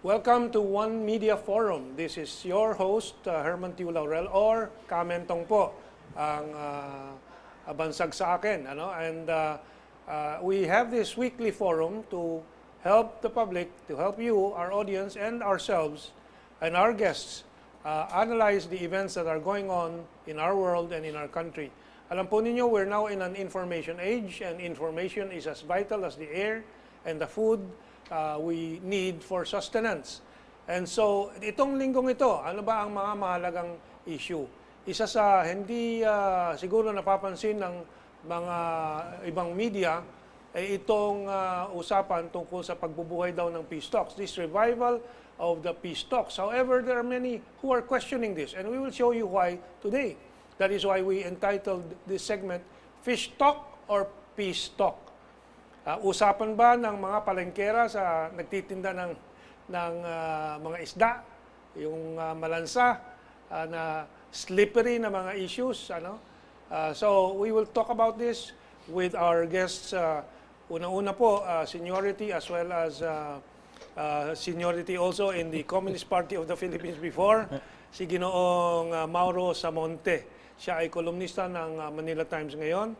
Welcome to One Media Forum. This is your host, Herman Tiu Laurel, or Kamentong po ang bansag sa akin. And we have this weekly forum to help the public, to help you, our audience, and ourselves, and our guests, analyze the events that are going on in our world and in our country. Alam po ninyo, we're now in an information age, and information is as vital as the air and the food we need for sustenance. And so, itong linggong ito, ano ba ang mga mahalagang issue? Isa sa hindi siguro napapansin ng mga ibang media ay itong usapan tungkol sa pagbubuhay daw ng peace talks. This revival of the peace talks. However, there are many who are questioning this, and we will show you why today. That is why we entitled this segment, Fish Talk or Peace Talk? Usapan ba ng mga palengkera sa nagtitinda ng mga isda, yung malansa, na slippery na mga issues? So we will talk about this with our guests. Una-una po, seniority as well as seniority also in the Communist Party of the Philippines before, si Ginoong Mauro Samonte. Siya ay kolumnista ng Manila Times ngayon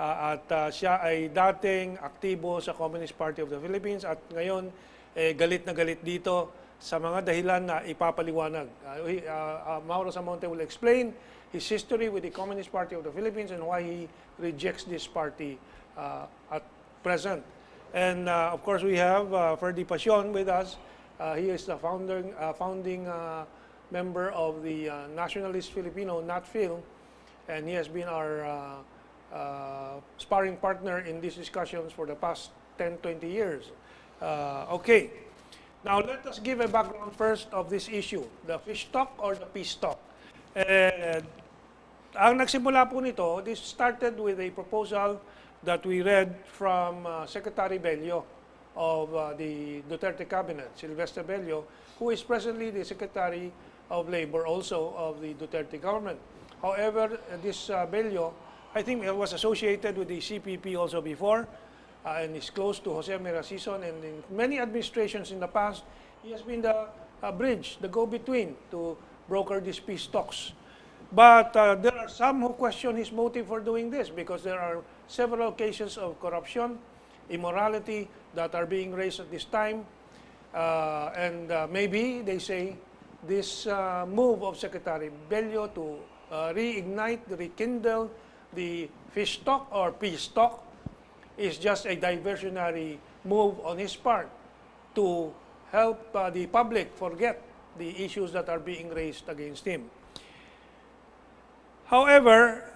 at siya ay dating aktibo sa Communist Party of the Philippines at ngayon galit na galit dito sa mga dahilan na ipapaliwanag. Mauro Samonte will explain his history with the Communist Party of the Philippines and why he rejects this party at present. And of course we have Ferdie Pasion with us. He is the founding member of the Nationalist Filipino, NATFIL, and he has been our sparring partner in these discussions for the past 10-20 years. Okay, now let us give a background first of this issue, the fish talk or the peace talk. Ang nagsimula po nito, this started with a proposal that we read from Secretary Bello of the Duterte cabinet, Silvestre Bello, who is presently the Secretary of Labor also of the Duterte government. However, this Bello, I think it was associated with the CPP also before, and is close to Jose Merasison, and in many administrations in the past, he has been the bridge, the go-between to broker these peace talks. But there are some who question his motive for doing this because there are several cases of corruption, immorality that are being raised at this time, and maybe they say this move of Secretary Bello to reignite, rekindle the fish talk or peace talk is just a diversionary move on his part to help the public forget the issues that are being raised against him. However,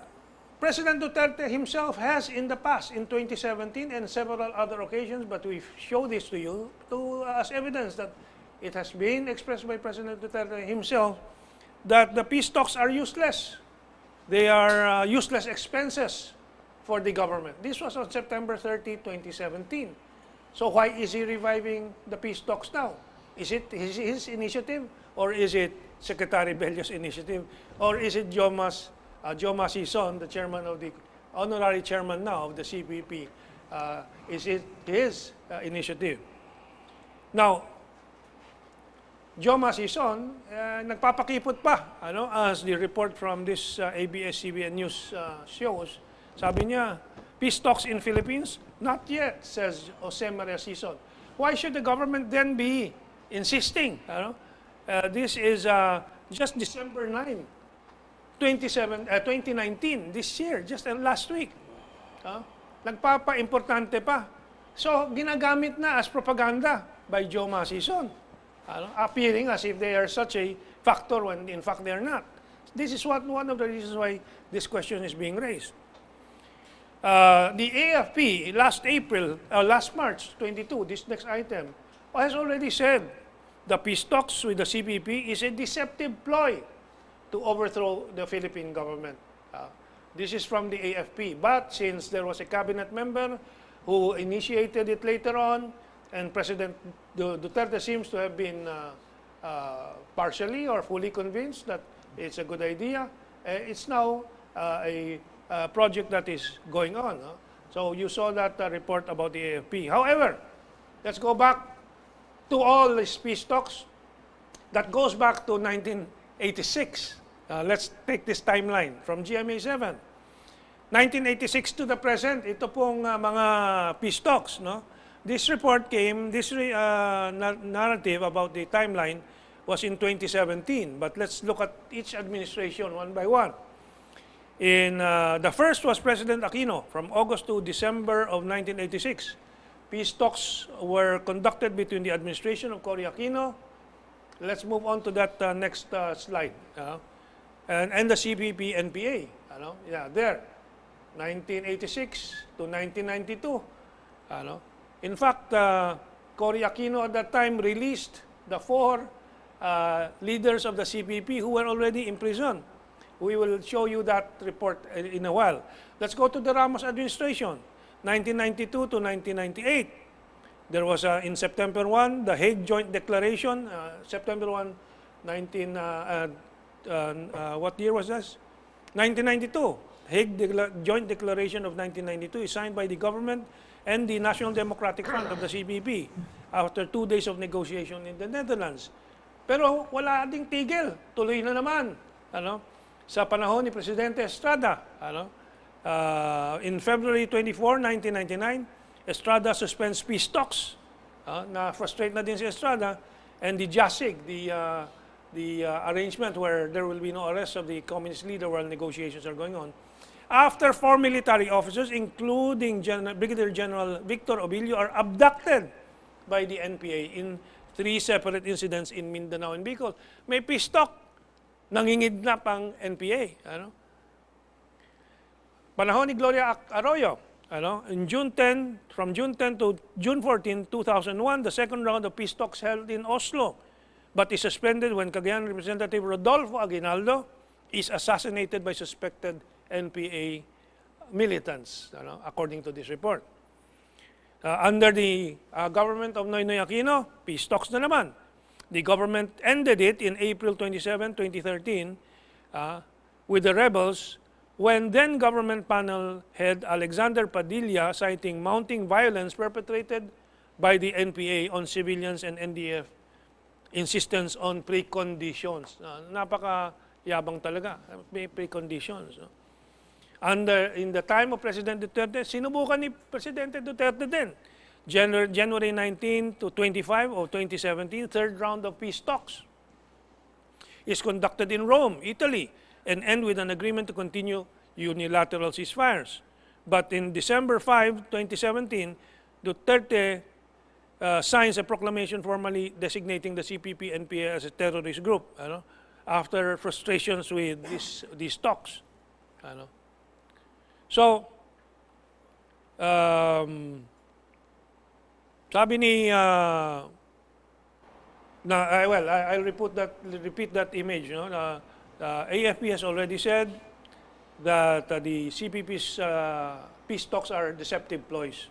President Duterte himself has in the past, in 2017 and several other occasions, but we show this to you as evidence that it has been expressed by President Duterte himself that the peace talks are useless. They are useless expenses for the government. This was on September 30, 2017. So why is he reviving the peace talks now? Is it his initiative, or is it Secretary Bello's initiative, or is it Joma Sison, the chairman of the honorary chairman now of the CPP? Is it his initiative? Now, Joma Sison, nagpapakipot pa, as the report from this ABS-CBN News shows. Sabi niya, peace talks in Philippines? Not yet, says Jose Maria Sison. Why should the government then be insisting? This is just December 9, 2019, this year, just last week. Nagpapa-importante pa. So, ginagamit na as propaganda by Joma Sison. Appearing as if they are such a factor when in fact they are not. This is one of the reasons why this question is being raised. The AFP last March 22, this next item, has already said the peace talks with the CPP is a deceptive ploy to overthrow the Philippine government. This is from the AFP. But since there was a cabinet member who initiated it later on, and President Duterte seems to have been partially or fully convinced that it's a good idea, it's now a project that is going on. So you saw that report about the AFP. However, let's go back to all these peace talks, that goes back to 1986. Let's take this timeline from GMA 7. 1986 to the present, ito pong mga peace talks. No? This report came, this narrative about the timeline was in 2017. But let's look at each administration one by one. The first was President Aquino from August to December of 1986. Peace talks were conducted between the administration of Cory Aquino. Let's move on to that next slide. And the CPP NPA. Yeah, there. 1986 to 1992. In fact, Cory Aquino at that time released the 4 leaders of the CPP who were already in prison. We will show you that report in a while. Let's go to the Ramos administration. 1992 to 1998. There was, in September 1, the Hague Joint Declaration. September 1, what year was this? 1992. Hague Joint Declaration of 1992 is signed by the government and the National Democratic Front of the CPP after 2 days of negotiation in the Netherlands. Pero wala ding tigil. Tuloy na naman. Sa panahon ni Presidente Estrada. In February 24, 1999, Estrada suspends peace talks. Na-frustrate na din si Estrada. And the JASIG, the arrangement where there will be no arrest of the communist leader while negotiations are going on. After 4 military officers, including Brigadier General Victor Obilio, are abducted by the NPA in 3 separate incidents in Mindanao and Bicol. May peace talk, nangingidnap ang NPA. Panahon ni Gloria Arroyo, in from June 10 to June 14, 2001, the second round of peace talks held in Oslo, but is suspended when Cagayan Representative Rodolfo Aguinaldo is assassinated by suspected NPA militants, according to this report. Under the government of Noynoy Aquino, peace talks na naman. The government ended it in April 27, 2013 with the rebels when then government panel head Alexander Padilla citing mounting violence perpetrated by the NPA on civilians and NDF insistence on preconditions. Napaka-yabang talaga. May preconditions. In the time of President Duterte, sinubukan ni Presidente Duterte din. January 19 to 25 of 2017, third round of peace talks is conducted in Rome, Italy, and end with an agreement to continue unilateral ceasefires. But in December 5, 2017, Duterte signs a proclamation formally designating the CPP-NPA as a terrorist group after frustrations with these talks. So, sabi ni, I'll repeat that image. AFP has already said that the CPP's peace talks are deceptive ploys.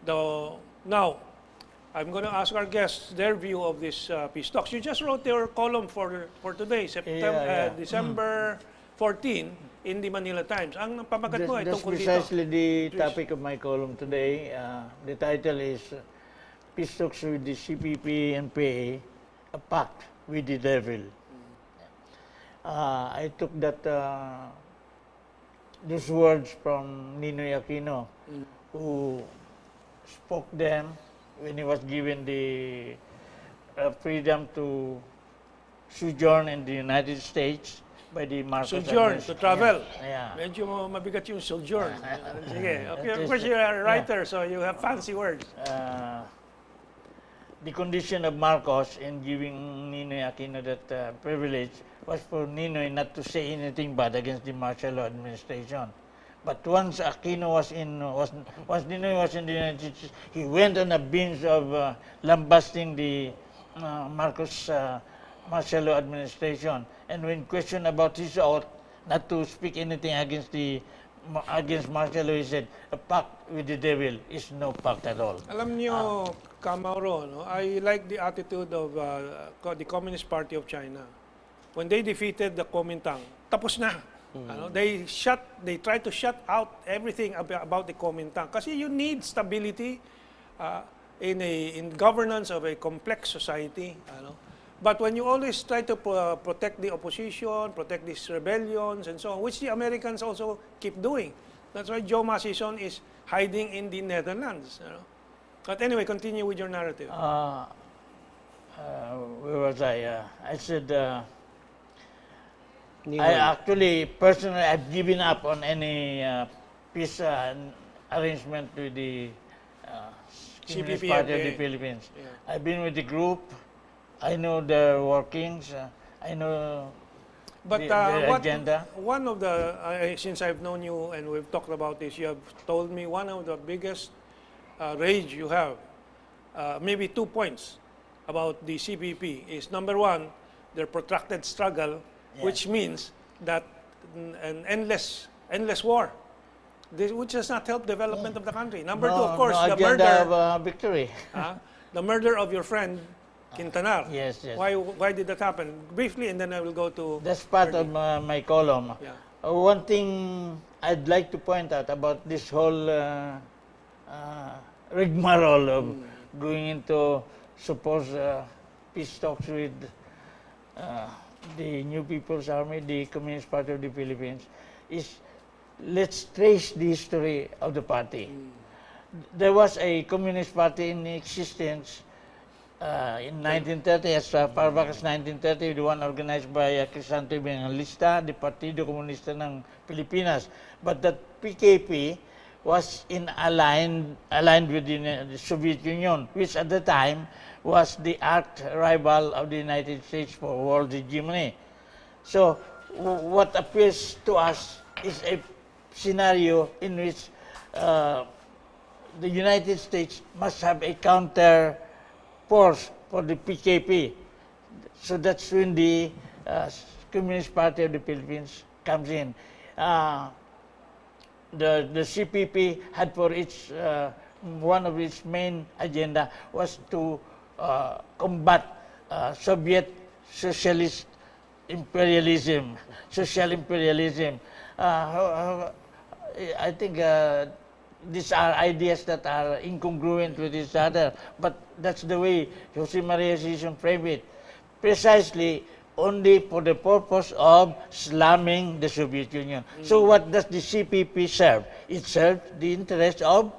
Now, I'm going to ask our guests their view of this peace talks. You just wrote your column for today, December 14, in the Manila Times. Ang pamagat mo ay tungkol dito. That's precisely the topic of my column today. The title is Peace Talks with the CPP NPA, a pact with the devil. I took those words from Ninoy Aquino, who spoke them when he was given the freedom to sojourn in the United States by the Marcos Sojourn, to travel. Yeah. Medyo mabigat yung sojourn. Sige. Okay, of course, you're a writer, so you have fancy words. The condition of Marcos in giving Ninoy Aquino that privilege was for Ninoy not to say anything bad against the martial law administration. But once Aquino once Ninoy was in the United States, he went on a binge of lambasting the Marcos martial law administration. And when questioned about his oath not to speak anything against martial law, he said, a pact with the devil is no pact at all. Alam niyo, Mauro, I like the attitude of the Communist Party of China. When they defeated the Kuomintang, tapos na. They try to shut out everything about the Kuomintang. Kasi you need stability. in governance of a complex society. Ano? But when you always try to protect the opposition, protect these rebellions and so on, which the Americans also keep doing. That's why Joe Masison is hiding in the Netherlands. You know? But anyway, continue with your narrative. Where was I? I said, Ninoy. I actually, personally, I've given up on any peace arrangement with the Communist CPP, Party of the NPA. Philippines. Yeah. I've been with the group. I know their workings. I know But their agenda. one of the, since I've known you and we've talked about this, you have told me one of the biggest rage you have, maybe 2 points about the CPP is number one, their protracted struggle, Yeah. which means that an endless war, which does not help development of the country. Number two, of course, no the agenda murder, of victory. the murder of your friend Quintanar. Yes, yes. Why did that happen? Briefly, and then I will go to. That's part Ferdie. of my column. Yeah. One thing I'd like to point out about this whole rigmarole of going into supposed peace talks with the New People's Army, the Communist Party of the Philippines, is let's trace the history of the party. There was a Communist Party in existence in 1930, as far back as 1930, the one organized by Crisanto Evangelista, the Partido Comunista ng Pilipinas. But that PKP was aligned with the Soviet Union, which at the time was the arch rival of the United States for world hegemony. So what appears to us is a scenario in which the United States must have a counter force for the PKP. So that's when the Communist Party of the Philippines comes in. The CPP had for its one of its main agenda was to combat Soviet socialist imperialism, social imperialism. I think these are ideas that are incongruent with each other, but that's the way Jose Maria Sison framed it. Precisely only for the purpose of slamming the Soviet Union. So what does the CPP serve? It serves the interest of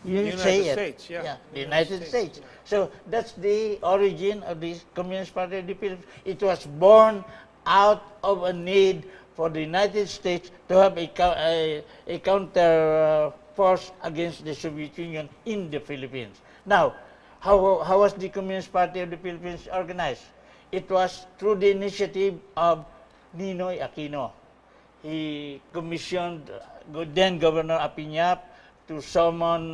United States, yeah. the United States. Yeah. So that's the origin of the Communist Party of the Philippines. It was born out of a need for the United States to have a counter force against the Soviet Union in the Philippines. Now, how was the Communist Party of the Philippines organized? It was through the initiative of Ninoy Aquino. He commissioned then Governor Apiñap to summon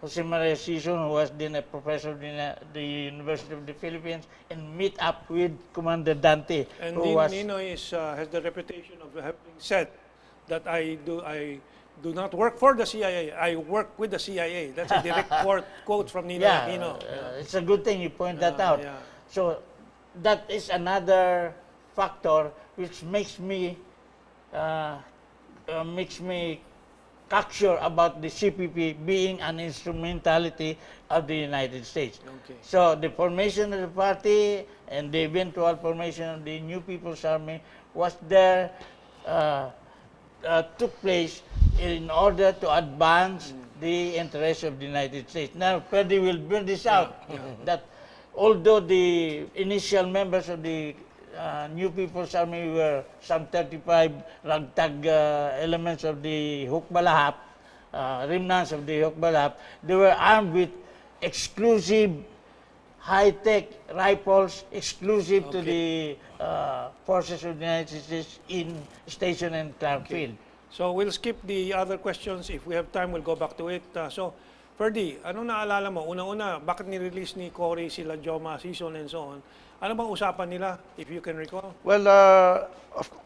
Jose Maria Sison, who was then a professor in the University of the Philippines, and meet up with Commander Dante, And who was Ninoy has the reputation of having said that I do not work for the CIA. I work with the CIA. That's a direct quote from Ninoy Aquino. it's a good thing you point that out. Yeah. So that is another factor which makes me cocksure about the CPP being an instrumentality of the United States. Okay. So the formation of the party and the eventual formation of the New People's Army was there, took place in order to advance the interests of the United States. Now, Ferdie will bring this out, that although the initial members of the New People's Army were some 35 ragtag elements of the Hukbalahap, remnants of the Hukbalahap, they were armed with exclusive high-tech rifles exclusive to the forces of the United States stationed in Clark Field. So we'll skip the other questions. If we have time, we'll go back to it. So, Ferdie, ano naalala mo? Una-una, bakit ni-release ni Cory sila Joma, Sison, and so on? Ano bang usapan nila, if you can recall? Well,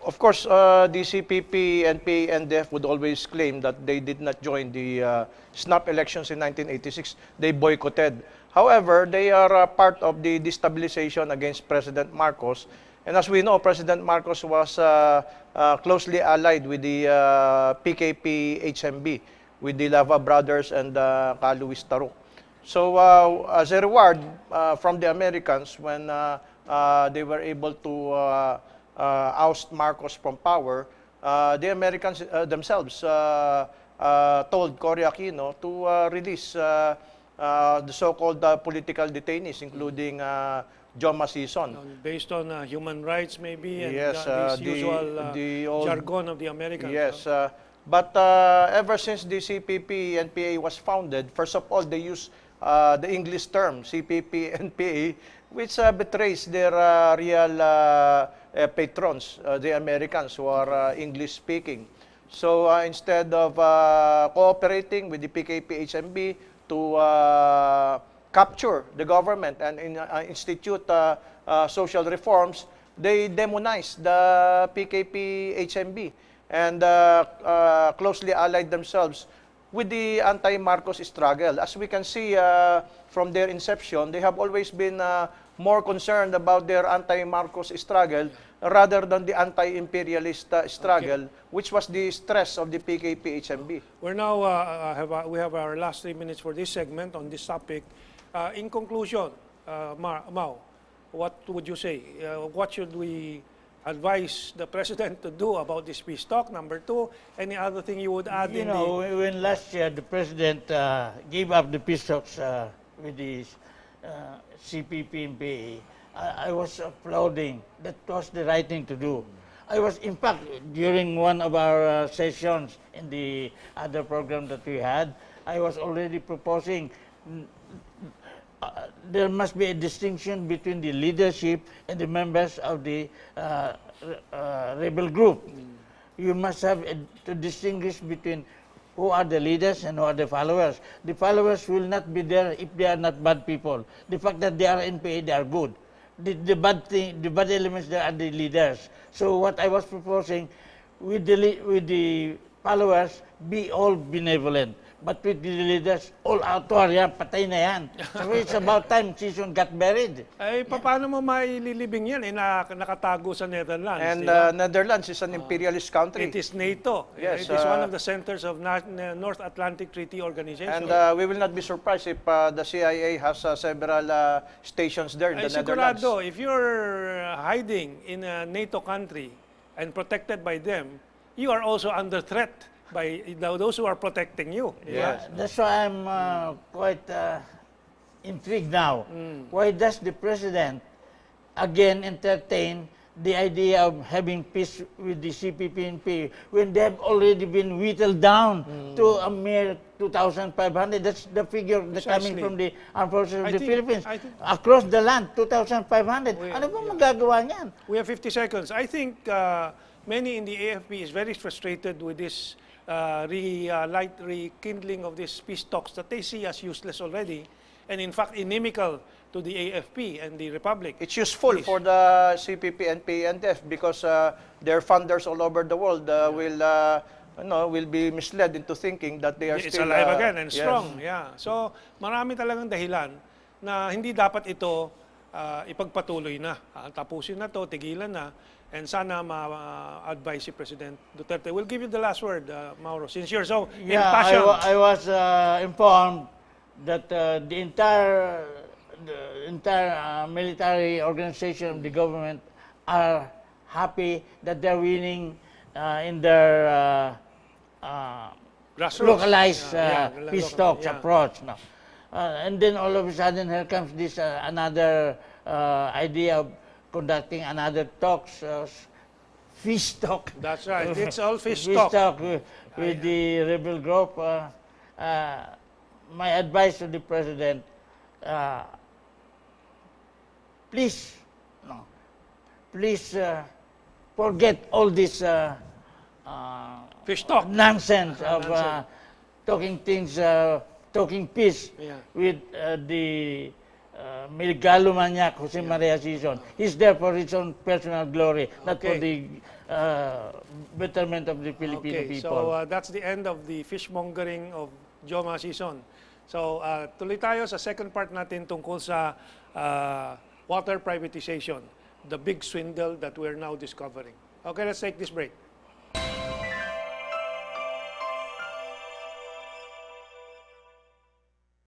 of course, the CPP, NPA, NDF would always claim that they did not join the snap elections in 1986. They boycotted. However, they are part of the destabilization against President Marcos. And as we know, President Marcos was closely allied with the PKP-HMB, with the Lava Brothers and Luis Taruk. So as a reward from the Americans when they were able to oust Marcos from power, the Americans themselves told Cory Aquino to release the so-called political detainees, including Joma Sison. Based on human rights maybe and Yes, this usual the old jargon of the Americans. Yes, but ever since the CPP NPA was founded, first of all, they use the English term CPP NPA, which betrays their real patrons, the Americans who are English speaking. So instead of cooperating with the PKP HMB to capture the government and institute social reforms, they demonize the PKP HMB and closely allied themselves with the anti-Marcos struggle. As we can see from their inception, they have always been more concerned about their anti-Marcos struggle rather than the anti-imperialist struggle, which was the stress of the PKP HMB. We're now, we have our last 3 minutes for this segment on this topic. In conclusion, Mau, what would you say? What should we advise the President to do about this peace talk? Number two, any other thing you would add? You know, when last year the President gave up the peace talks with the CPP and PA, I was applauding. That was the right thing to do. I was, in fact, during one of our sessions in the other program that we had, I was already proposing there must be a distinction between the leadership and the members of the rebel group. You must have to distinguish between who are the leaders and who are the followers. The followers will not be there if they are not bad people. The fact that they are NPA, they are good. The bad elements, they are the leaders. So what I was proposing, with the followers, be all benevolent. But with the leaders, all out war yan, patay na yan. So it's about time Sison got buried. Ay, paano mo maililibing yan? Nakatago sa Netherlands. And Netherlands is an imperialist country. It is NATO. Yes, It is one of the centers of North Atlantic Treaty Organization. And we will not be surprised if the CIA has several stations there in the Netherlands. Sigurado, if you're hiding in a NATO country and protected by them, you are also under threat by those who are protecting you. Yes. That's why I'm quite intrigued now. Why does the President again entertain the idea of having peace with the CPP and PA when they have already been whittled down to a mere 2,500? That's the figure that's coming from the Armed Forces of the Philippines. Across the land, 2,500. Ano ba magagawa niyan? We have 50 seconds. I think many in the AFP is very frustrated with this rekindling of these peace talks that they see as useless already, and in fact inimical to the AFP and the Republic. It's useful for the CPP, NPA, and DEF because their funders all over the world will be misled into thinking that they are It's still alive again and strong. Yes. Yeah. So marami talagang dahilan na hindi dapat ito ipagpatuloy na. Tapusin na to, tigilan na. And sana ma-advise si President Duterte. We'll give you the last word, Mauro, since you're so impassioned. I was informed that the entire military organization of the government are happy that they're winning in their localized peace talks approach. No. And then all of a sudden here comes this another idea of conducting another talks, fish talk. That's right. It's all fish Fish talk. talk with the rebel group. My advice to the President, please forget all this Fish talk. nonsense of talking things, talking peace with the megalomaniac Jose Maria Sison. He's there for his own personal glory, not for the betterment of the Filipino people. So that's the end of the fishmongering of Joma Sison. So tuloy tayo sa second part natin tungkol sa water privatization, the big swindle that we're now discovering. Okay, let's take this break.